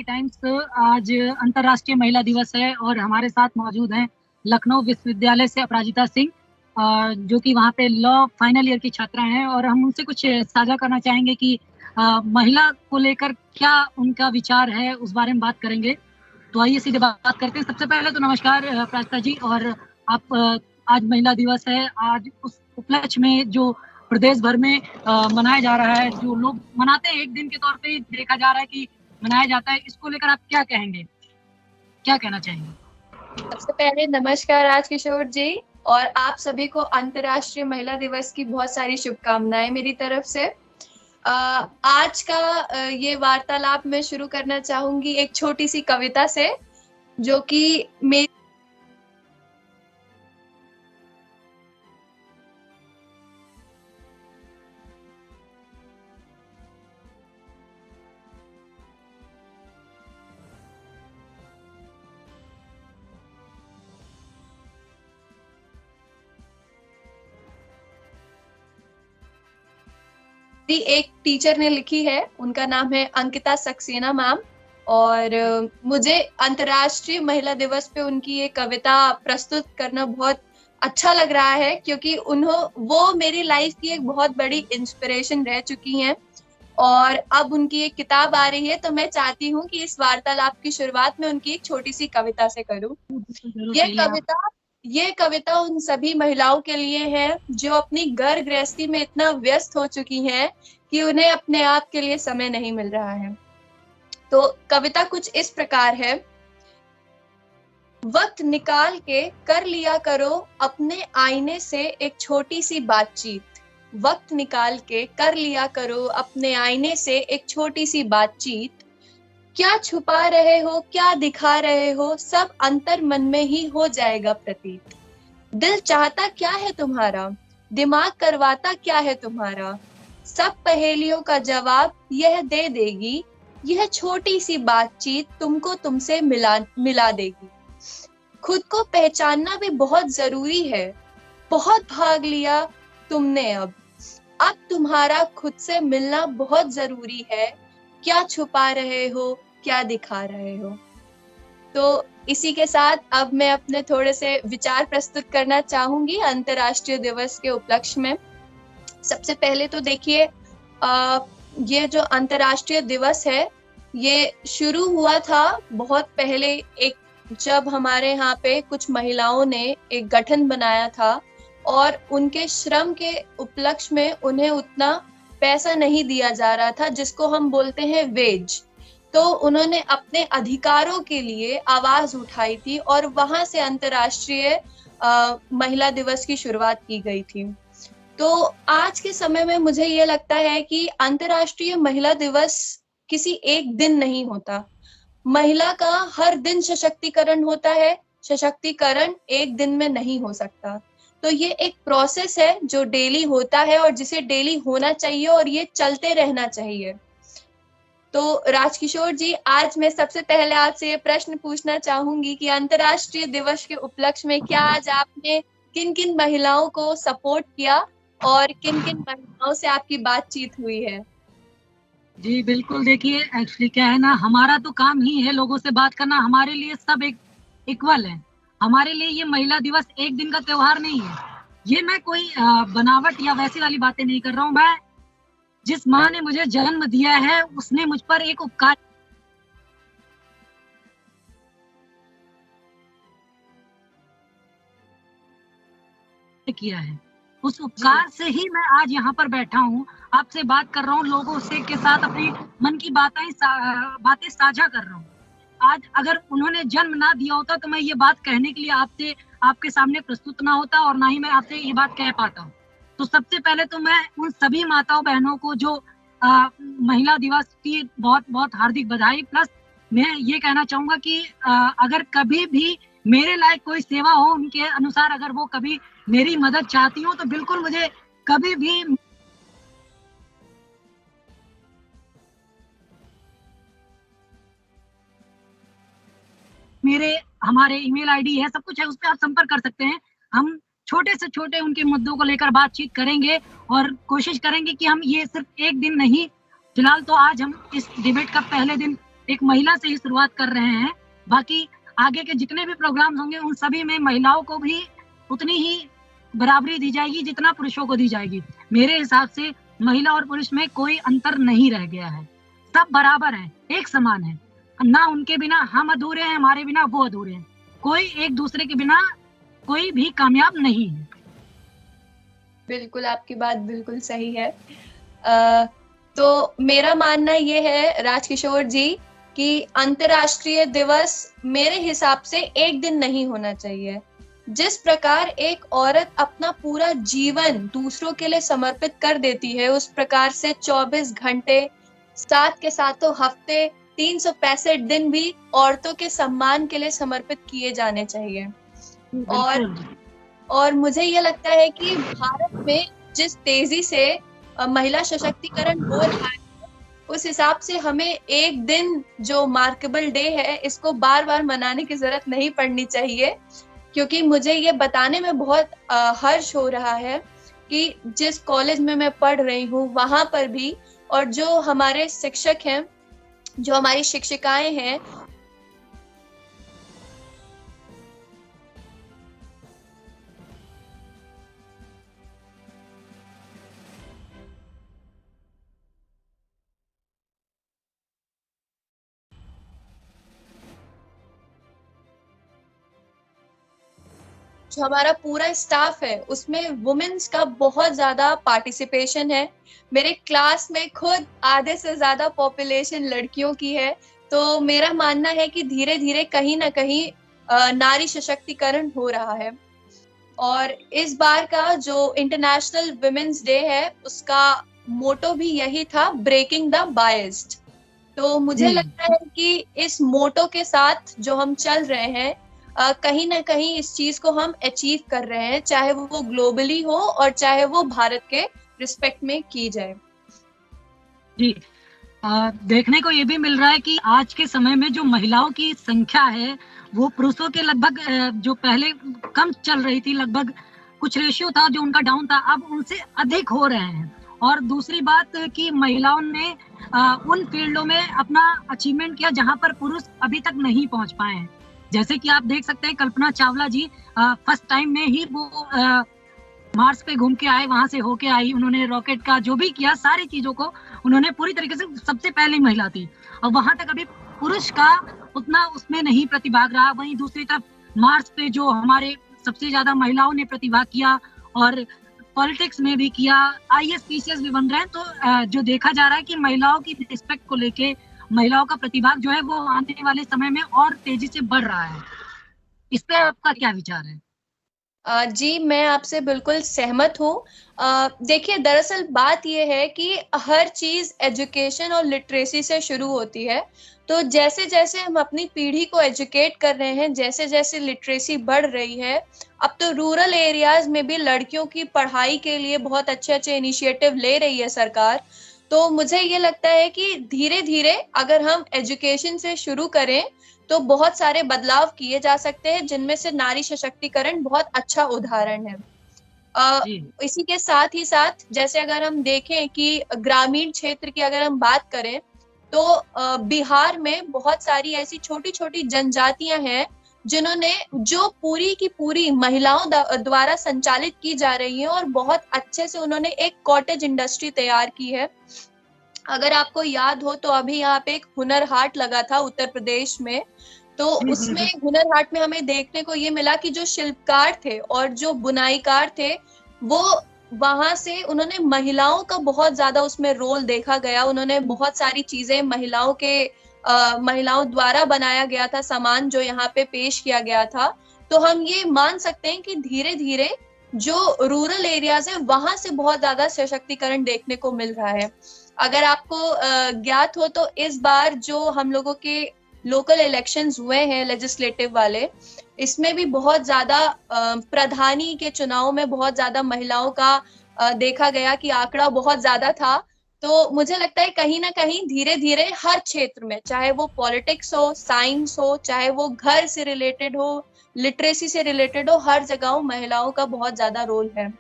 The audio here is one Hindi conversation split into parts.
टाइम्स। आज अंतर्राष्ट्रीय महिला दिवस है और हमारे साथ मौजूद हैं लखनऊ विश्वविद्यालय से अपराजिता सिंह, जो कि वहाँ पे लॉ फाइनल ईयर की छात्रा हैं, और हम उनसे कुछ साझा करना चाहेंगे कि महिला को लेकर क्या उनका विचार है, उस बारे में बात करेंगे। तो आइए सीधे बात करते हैं। सबसे पहले तो नमस्कार अपराजिता जी। और आप आज महिला दिवस है, आज उस उपलक्ष्य में जो प्रदेश भर में मनाया जा रहा है, जो लोग मनाते हैं एक दिन के तौर पे ही देखा जा रहा है कि मनाया जाता है, इसको लेकर आप क्या कहेंगे, क्या कहना चाहेंगे? सबसे पहले नमस्कार राजकिशोर जी, और आप सभी को अंतर्राष्ट्रीय महिला दिवस की बहुत सारी शुभकामनाएं मेरी तरफ से। आज का ये वार्तालाप मैं शुरू करना चाहूंगी एक छोटी सी कविता से, जो कि मेरी एक टीचर ने लिखी है। उनका नाम है अंकिता सक्सेना मैम, और मुझे अंतर्राष्ट्रीय महिला दिवस पे उनकी ये कविता प्रस्तुत करना बहुत अच्छा लग रहा है, क्योंकि वो मेरी लाइफ की एक बहुत बड़ी इंस्पिरेशन रह चुकी हैं। और अब उनकी एक किताब आ रही है, तो मैं चाहती हूँ कि इस वार्तालाप की शुरुआत में उनकी एक छोटी सी कविता से करूँ। ये कविता उन सभी महिलाओं के लिए है जो अपनी घर गृहस्थी में इतना व्यस्त हो चुकी हैं कि उन्हें अपने आप के लिए समय नहीं मिल रहा है। तो कविता कुछ इस प्रकार है। वक्त निकाल के कर लिया करो अपने आईने से एक छोटी सी बातचीत। वक्त निकाल के कर लिया करो अपने आईने से एक छोटी सी बातचीत। क्या छुपा रहे हो, क्या दिखा रहे हो, सब अंतर मन में ही हो जाएगा प्रतीत। दिल चाहता क्या है तुम्हारा, दिमाग करवाता क्या है तुम्हारा, सब पहेलियों का जवाब यह दे देगी। यह छोटी सी बातचीत तुमको तुमसे मिला देगी। खुद को पहचानना भी बहुत जरूरी है। बहुत भाग लिया तुमने, अब तुम्हारा खुद से मिलना बहुत जरूरी है। क्या छुपा रहे हो, क्या दिखा रहे हो। तो इसी के साथ अब मैं अपने थोड़े से विचार प्रस्तुत करना चाहूंगी अंतर्राष्ट्रीय दिवस के उपलक्ष्य में। सबसे पहले तो देखिए, ये जो अंतर्राष्ट्रीय दिवस है, ये शुरू हुआ था बहुत पहले। जब हमारे यहाँ पे कुछ महिलाओं ने एक गठन बनाया था, और उनके श्रम के उपलक्ष्य में उन्हें उतना पैसा नहीं दिया जा रहा था, जिसको हम बोलते हैं वेज। तो उन्होंने अपने अधिकारों के लिए आवाज उठाई थी, और वहां से अंतर्राष्ट्रीय महिला दिवस की शुरुआत की गई थी। तो आज के समय में मुझे ये लगता है कि अंतर्राष्ट्रीय महिला दिवस किसी एक दिन नहीं होता। महिला का हर दिन सशक्तिकरण होता है। सशक्तिकरण एक दिन में नहीं हो सकता। तो ये एक प्रोसेस है जो डेली होता है, और जिसे डेली होना चाहिए, और ये चलते रहना चाहिए। तो राजकिशोर जी, आज मैं सबसे पहले आपसे ये प्रश्न पूछना चाहूंगी कि अंतर्राष्ट्रीय दिवस के उपलक्ष्य में क्या आज आपने किन किन महिलाओं को सपोर्ट किया, और किन किन महिलाओं से आपकी बातचीत हुई है? जी बिल्कुल। देखिए, एक्चुअली क्या है ना, हमारा तो काम ही है लोगों से बात करना। हमारे लिए सब एक इक्वल है। हमारे लिए ये महिला दिवस एक दिन का त्योहार नहीं है। ये मैं कोई बनावट या वैसी वाली बातें नहीं कर रहा हूँ। मैं, जिस माँ ने मुझे जन्म दिया है, उसने मुझ पर एक उपकार किया है। उस उपकार से ही मैं आज यहाँ पर बैठा हूँ, आपसे बात कर रहा हूँ, लोगों से के साथ अपनी मन की बातें साझा कर रहा हूँ। आज अगर उन्होंने जन्म ना दिया होता तो मैं ये बात कहने के लिए आपके सामने प्रस्तुत ना होता, और ना ही मैं आपसे ये बात कह पाता हूँ। तो सबसे पहले तो मैं उन सभी माताओं बहनों को जो महिला दिवस की बहुत बहुत हार्दिक बधाई। प्लस मैं ये कहना चाहूंगा कि अगर कभी भी मेरे लायक कोई सेवा हो, उनके अनुसार अगर वो कभी मेरी मदद चाहती हो, तो बिल्कुल मुझे कभी भी हमारे ईमेल आईडी है, सब कुछ है, उस पर आप संपर्क कर सकते हैं। हम छोटे से छोटे उनके मुद्दों को लेकर बातचीत करेंगे, और कोशिश करेंगे कि हम ये सिर्फ एक दिन नहीं, फिलहाल तो आज हम इस डिबेट का पहले दिन एक महिला से ही शुरुआत कर रहे हैं। बाकी आगे के जितने भी प्रोग्राम्स होंगे उन सभी में महिलाओं को भी उतनी ही बराबरी दी जाएगी जितना पुरुषों को दी जाएगी। मेरे हिसाब से महिला और पुरुष में कोई अंतर नहीं रह गया है, सब बराबर हैं, एक समान है। ना उनके बिना हम अधूरे हैं, हमारे बिना वो अधूरे हैं। कोई एक दूसरे के बिना कोई भी कामयाब नहीं है। बिल्कुल, आपकी बात बिल्कुल सही है। तो मेरा मानना ये है राजकिशोर जी कि अंतर्राष्ट्रीय दिवस मेरे हिसाब से एक दिन नहीं होना चाहिए। जिस प्रकार एक औरत अपना पूरा जीवन दूसरों के लिए समर्पित कर देती है, उस प्रकार से 24 घंटे, साथ के साथों हफ्ते, 365 दिन भी औरतों के सम्मान के लिए समर्पित किए जाने चाहिए। और मुझे ये लगता है कि भारत में जिस तेजी से महिला सशक्तिकरण हो रहा है, उस हिसाब से हमें एक दिन जो मार्केबल डे है इसको बार बार मनाने की जरूरत नहीं पड़नी चाहिए, क्योंकि मुझे ये बताने में बहुत हर्ष हो रहा है कि जिस कॉलेज में मैं पढ़ रही हूँ वहां पर भी, और जो हमारे शिक्षक हैं, जो हमारी शिक्षिकाएं हैं, जो हमारा पूरा स्टाफ है उसमें वुमेन्स का बहुत ज्यादा पार्टिसिपेशन है। मेरे क्लास में खुद आधे से ज्यादा पॉपुलेशन लड़कियों की है। तो मेरा मानना है कि धीरे धीरे कहीं ना कहीं नारी सशक्तिकरण हो रहा है। और इस बार का जो इंटरनेशनल वुमेन्स डे है उसका मोटो भी यही था, ब्रेकिंग द बायस्ड। तो मुझे लगता है कि इस मोटो के साथ जो हम चल रहे हैं, कहीं ना कहीं इस चीज को हम अचीव कर रहे हैं, चाहे वो ग्लोबली हो और चाहे वो भारत के रिस्पेक्ट में की जाए। जी, देखने को ये भी मिल रहा है कि आज के समय में जो महिलाओं की संख्या है वो पुरुषों के लगभग, जो पहले कम चल रही थी, लगभग कुछ रेशियो था जो उनका डाउन था, अब उनसे अधिक हो रहे हैं। और दूसरी बात कि महिलाओं ने उन फील्डों में अपना अचीवमेंट किया जहां पर पुरुष अभी तक नहीं पहुंच पाए हैं। जैसे कि आप देख सकते हैं कल्पना चावला जी फर्स्ट टाइम में ही वो मार्स पे घूम के आए, वहां से होके आई, उन्होंने रॉकेट का जो भी किया, सारी चीजों को उन्होंने पूरी तरीके से, सबसे पहले महिला थी। और वहां तक अभी पुरुष का उतना उसमें नहीं प्रतिभाग रहा। वहीं दूसरी तरफ मार्स पे जो हमारे सबसे ज्यादा महिलाओं ने प्रतिभाग किया और पॉलिटिक्स में भी किया, IAS PCS भी बन रहे हैं। तो जो देखा जा रहा है कि महिलाओं की रिस्पेक्ट को लेके महिलाओं का प्रतिभाग जो है वो आने वाले समय में और तेजी से बढ़ रहा है। इस पे आपका क्या विचार है? जी, मैं आपसे बिल्कुल सहमत हूँ। देखिए, दरअसल बात यह है कि हर चीज एजुकेशन और लिटरेसी से शुरू होती है। तो जैसे जैसे हम अपनी पीढ़ी को एजुकेट कर रहे हैं, जैसे जैसे लिटरेसी बढ़ रही है, अब तो रूरल एरियाज में भी लड़कियों की पढ़ाई के लिए बहुत अच्छे अच्छे इनिशिएटिव ले रही है सरकार। तो मुझे ये लगता है कि धीरे धीरे अगर हम एजुकेशन से शुरू करें तो बहुत सारे बदलाव किए जा सकते हैं, जिनमें से नारी सशक्तिकरण बहुत अच्छा उदाहरण है। इसी के साथ ही साथ जैसे अगर हम देखें कि ग्रामीण क्षेत्र की अगर हम बात करें तो बिहार में बहुत सारी ऐसी छोटी छोटी जनजातियां हैं जिन्होंने, जो पूरी की पूरी महिलाओं द्वारा संचालित की जा रही है, और बहुत अच्छे से उन्होंने एक कॉटेज इंडस्ट्री तैयार की है। अगर आपको याद हो तो अभी यहाँ पे एक हुनर हाट लगा था उत्तर प्रदेश में। तो उसमें हुनर हाट में हमें देखने को ये मिला कि जो शिल्पकार थे और जो बुनाईकार थे, वो वहां से उन्होंने महिलाओं का बहुत ज्यादा उसमें रोल देखा गया। उन्होंने बहुत सारी चीजें महिलाओं द्वारा बनाया गया था, सामान जो यहाँ पे पेश किया गया था। तो हम ये मान सकते हैं कि धीरे धीरे जो रूरल एरियाज है वहां से बहुत ज्यादा सशक्तिकरण देखने को मिल रहा है। अगर आपको ज्ञात हो तो इस बार जो हम लोगों के लोकल इलेक्शंस हुए हैं लेजिस्लेटिव वाले, इसमें भी बहुत ज्यादा प्रधानी के चुनाव में बहुत ज्यादा महिलाओं का देखा गया कि आंकड़ा बहुत ज्यादा था। तो मुझे लगता है कहीं ना कहीं धीरे धीरे हर क्षेत्र में, चाहे वो पॉलिटिक्स हो, साइंस हो, चाहे वो घर से रिलेटेड हो, लिटरेसी से रिलेटेड हो, हर जगह महिलाओं का बहुत ज्यादा रोल है।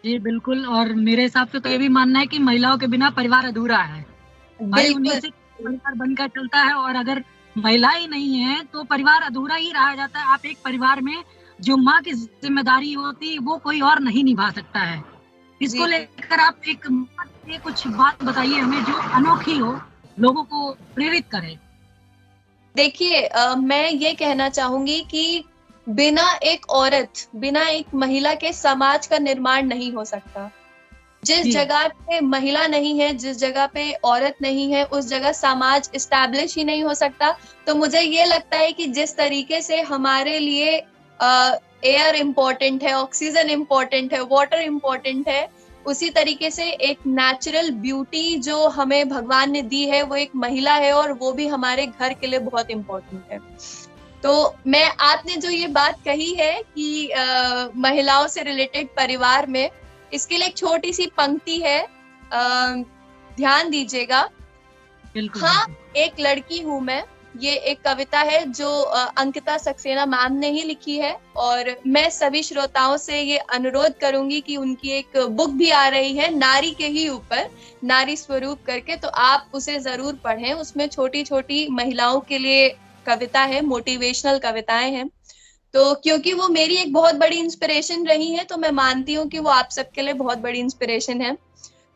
जी बिल्कुल, और मेरे हिसाब से तो ये भी मानना है कि महिलाओं के बिना परिवार अधूरा है। भाई परिवार बनकर चलता है, और अगर महिला ही नहीं है तो परिवार अधूरा ही रह जाता है। आप एक परिवार में जो माँ की जिम्मेदारी होती है वो कोई और नहीं निभा सकता है। इसको लेकर आप एक कुछ बात बताइए हमें जो अनोखी हो, लोगों को प्रेरित करे। देखिए, मैं ये कहना चाहूंगी कि बिना एक औरत, बिना एक महिला के समाज का निर्माण नहीं हो सकता। जिस जगह पे महिला नहीं है, जिस जगह पे औरत नहीं है, उस जगह समाज इस्टेब्लिश ही नहीं हो सकता। तो मुझे ये लगता है कि जिस तरीके से हमारे लिए एयर इम्पोर्टेंट है, ऑक्सीजन इम्पोर्टेंट है, वाटर इम्पोर्टेंट है, उसी तरीके से एक नेचुरल ब्यूटी जो हमें भगवान ने दी है वो एक महिला है, और वो भी हमारे घर के लिए बहुत इम्पोर्टेंट है। तो आपने जो ये बात कही है कि महिलाओं से रिलेटेड परिवार में, इसके लिए एक छोटी सी पंक्ति है, ध्यान दीजिएगा। हाँ, एक लड़की हूं मैं, ये एक कविता है जो अंकिता सक्सेना मैम ने ही लिखी है, और मैं सभी श्रोताओं से ये अनुरोध करूंगी कि उनकी एक बुक भी आ रही है नारी के ही ऊपर, नारी स्वरूप करके, तो आप उसे जरूर पढ़ें। उसमें छोटी छोटी महिलाओं के लिए कविता है, मोटिवेशनल कविताएं हैं। तो क्योंकि वो मेरी एक बहुत बड़ी इंस्पिरेशन रही है, तो मैं मानती हूँ कि वो आप सबके लिए बहुत बड़ी इंस्पिरेशन है।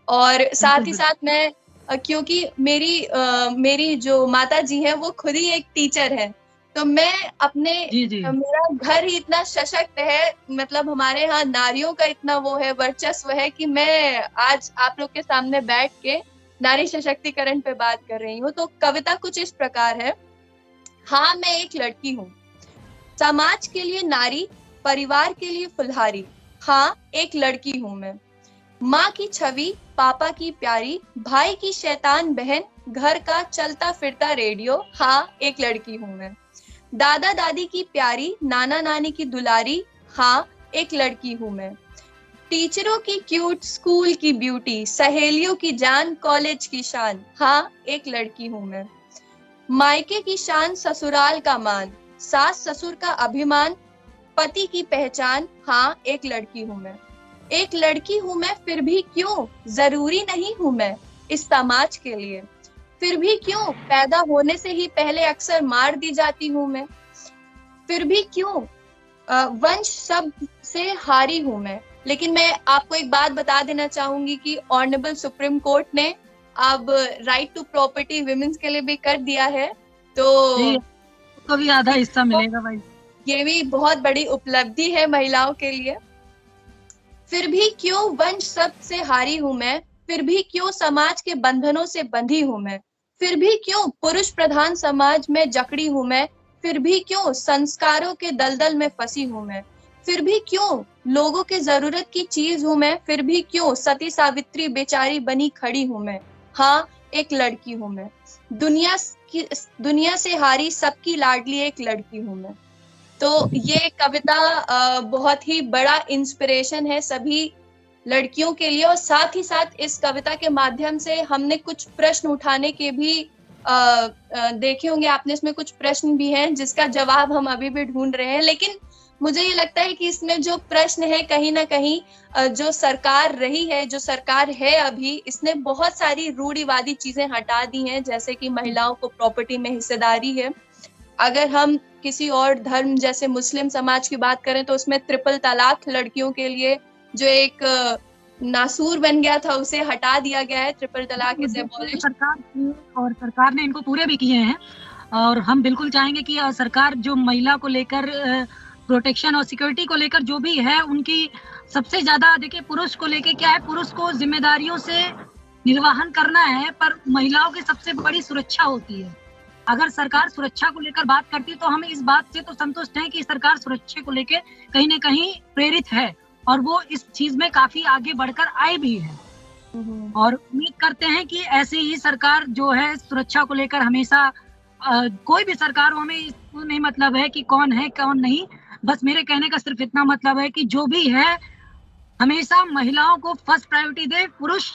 और साथ ही साथ मैं, क्योंकि मेरी जो माता जी है वो खुद ही एक टीचर है, तो मैं अपने मेरा घर ही इतना सशक्त है, मतलब हमारे यहाँ नारियों का इतना वो है, वर्चस्व है, कि मैं आज आप लोग के सामने बैठ के नारी सशक्तिकरण पे बात कर रही हूँ। तो कविता कुछ इस प्रकार है। हाँ, मैं एक लड़की हूँ, समाज के लिए नारी, परिवार के लिए फुलहारी। हाँ, एक लड़की हूँ मैं, माँ की छवि, पापा की प्यारी, भाई की शैतान बहन, घर का चलता फिरता रेडियो। हाँ, एक लड़की हूँ मैं, दादा दादी की प्यारी, नाना नानी की दुलारी। हाँ, एक लड़की हूँ मैं, टीचरों की क्यूट, स्कूल की ब्यूटी, सहेलियों की जान, कॉलेज की शान। हाँ, एक लड़की हूँ मैं, मायके की शान, ससुराल का मान, सास ससुर का अभिमान, पति की पहचान। हाँ, एक लड़की हूँ मैं, एक लड़की हूँ मैं, फिर भी क्यों जरूरी नहीं हूँ मैं इस समाज के लिए, फिर भी क्यों पैदा होने से ही पहले अक्सर मार दी जाती हूँ मैं, फिर भी क्यों वंश शब्द से हारी हूँ मैं। लेकिन मैं आपको एक बात बता देना चाहूंगी कि ऑनरेबल सुप्रीम कोर्ट ने अब राइट टू प्रॉपर्टी विमेंस के लिए भी कर दिया है, तो भी आधा हिस्सा मिलेगा भाई। ये भी बहुत बड़ी उपलब्धि है महिलाओं के लिए। फिर भी क्यों वंश शब्द से हारी हूं मैं, फिर भी क्यों समाज के बंधनों से बंधी हूं मैं, फिर भी क्यों पुरुष प्रधान समाज में जकड़ी हूं मैं, फिर भी क्यों संस्कारों के दलदल में फंसी हूं मैं, फिर भी क्यों लोगों के जरूरत की चीज हूं मैं, फिर भी क्यों सती सावित्री बेचारी बनी खड़ी हूं मैं। हाँ, एक लड़की हूं मैं, दुनिया से हारी सबकी लाडली एक लड़की हूं मैं। तो ये कविता बहुत ही बड़ा इंस्पिरेशन है सभी लड़कियों के लिए, और साथ ही साथ इस कविता के माध्यम से हमने कुछ प्रश्न उठाने के भी देखे होंगे आपने। इसमें कुछ प्रश्न भी हैं जिसका जवाब हम अभी भी ढूंढ रहे हैं, लेकिन मुझे ये लगता है कि इसमें जो प्रश्न है, कहीं ना कहीं जो सरकार रही है, जो सरकार है अभी, इसने बहुत सारी रूढ़िवादी चीजें हटा दी हैं, जैसे कि महिलाओं को प्रॉपर्टी में हिस्सेदारी है। अगर हम किसी और धर्म जैसे मुस्लिम समाज की बात करें तो उसमें ट्रिपल तलाक लड़कियों के लिए जो एक नासूर बन गया था, उसे हटा दिया गया है, ट्रिपल तलाक इसे अबॉलिश। सरकार ने इनको पूरे भी किए हैं, और हम बिल्कुल चाहेंगे कि सरकार जो महिला को लेकर प्रोटेक्शन और सिक्योरिटी को लेकर जो भी है, उनकी सबसे ज्यादा, देखिए पुरुष को लेकर क्या है, पुरुष को जिम्मेदारियों से निर्वहन करना है, पर महिलाओं की सबसे बड़ी सुरक्षा होती है। अगर सरकार सुरक्षा को लेकर बात करती है तो हम इस बात से तो संतुष्ट हैं कि सरकार सुरक्षा को लेकर कहीं न कहीं प्रेरित है, और वो इस चीज में काफी आगे बढ़कर आए भी है। और उम्मीद करते हैं कि ऐसे ही सरकार जो है सुरक्षा को लेकर हमेशा, कोई भी सरकार हो, हमें इसको नहीं मतलब है कि कौन है कौन नहीं, बस मेरे कहने का सिर्फ इतना मतलब है कि जो भी है हमेशा महिलाओं को फर्स्ट प्रायोरिटी दे, पुरुष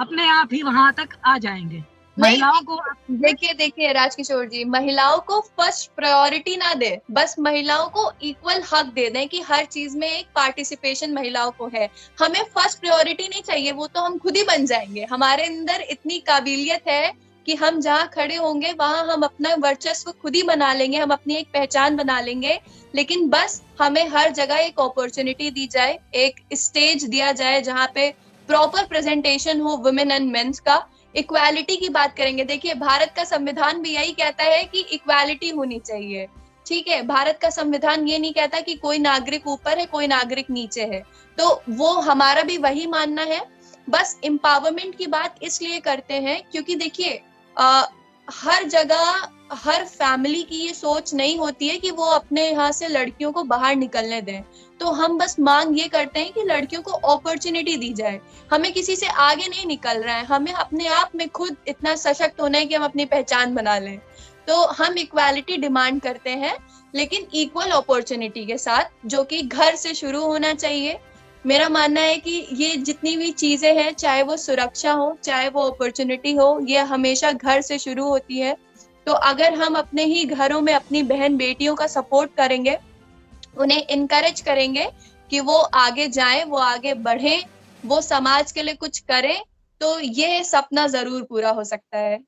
अपने आप ही वहां तक आ जाएंगे। महिलाओं को देखिए राजकिशोर जी, महिलाओं को फर्स्ट प्रायोरिटी ना दे, बस महिलाओं को इक्वल हक दे दें कि हर चीज में एक पार्टिसिपेशन महिलाओं को है। हमें फर्स्ट प्रायोरिटी नहीं चाहिए, वो तो हम खुद ही बन जाएंगे। हमारे अंदर इतनी काबिलियत है कि हम जहाँ खड़े होंगे वहां हम अपना वर्चस्व खुद ही बना लेंगे, हम अपनी एक पहचान बना लेंगे, लेकिन बस हमें हर जगह एक अपॉर्चुनिटी दी जाए, एक स्टेज दिया जाए जहाँ पे प्रॉपर प्रेजेंटेशन हो वुमेन एंड मेंस का। इक्वालिटी की बात करेंगे, देखिए भारत का संविधान भी यही कहता है कि इक्वालिटी होनी चाहिए, ठीक है। भारत का संविधान ये नहीं कहता कि कोई नागरिक ऊपर है कोई नागरिक नीचे है, तो वो हमारा भी वही मानना है। बस एम्पावरमेंट की बात इसलिए करते हैं क्योंकि देखिए हर जगह हर फैमिली की ये सोच नहीं होती है कि वो अपने यहाँ से लड़कियों को बाहर निकलने दें, तो हम बस मांग ये करते हैं कि लड़कियों को अपॉर्चुनिटी दी जाए। हमें किसी से आगे नहीं निकल रहा है, हमें अपने आप में खुद इतना सशक्त होना है कि हम अपनी पहचान बना लें। तो हम इक्वालिटी डिमांड करते हैं, लेकिन इक्वल अपॉर्चुनिटी के साथ, जो कि घर से शुरू होना चाहिए। मेरा मानना है कि ये जितनी भी चीजें हैं, चाहे वो सुरक्षा हो चाहे वो अपॉर्चुनिटी हो, ये हमेशा घर से शुरू होती है। तो अगर हम अपने ही घरों में अपनी बहन बेटियों का सपोर्ट करेंगे, उन्हें इनकरेज करेंगे कि वो आगे जाएं, वो आगे बढ़ें, वो समाज के लिए कुछ करें, तो ये सपना जरूर पूरा हो सकता है।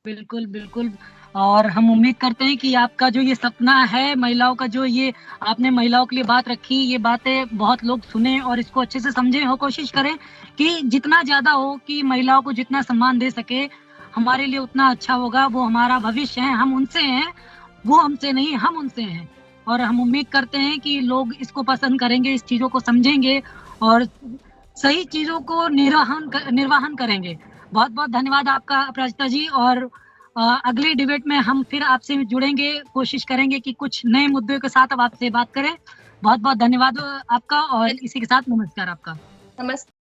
बिल्कुल बिल्कुल। और हम उम्मीद करते हैं कि आपका जो ये सपना है महिलाओं का, जो ये आपने महिलाओं के लिए बात रखी, ये बातें बहुत लोग सुने और इसको अच्छे से समझें और कोशिश करें कि जितना ज्यादा हो कि महिलाओं को जितना सम्मान दे सके हमारे लिए उतना अच्छा होगा। वो हमारा भविष्य है, हम उनसे हैं, वो हमसे नहीं, हम उनसे हैं। और हम उम्मीद करते हैं कि लोग इसको पसंद करेंगे, इस चीजों को समझेंगे और सही चीजों को निर्वाहन करेंगे। बहुत बहुत धन्यवाद आपका अपराजिता जी। और अगले डिबेट में हम फिर आपसे जुड़ेंगे, कोशिश करेंगे कि कुछ नए मुद्दों के साथ अब आपसे बात करें। बहुत बहुत धन्यवाद आपका, और इसी के साथ नमस्कार आपका। नमस्कार।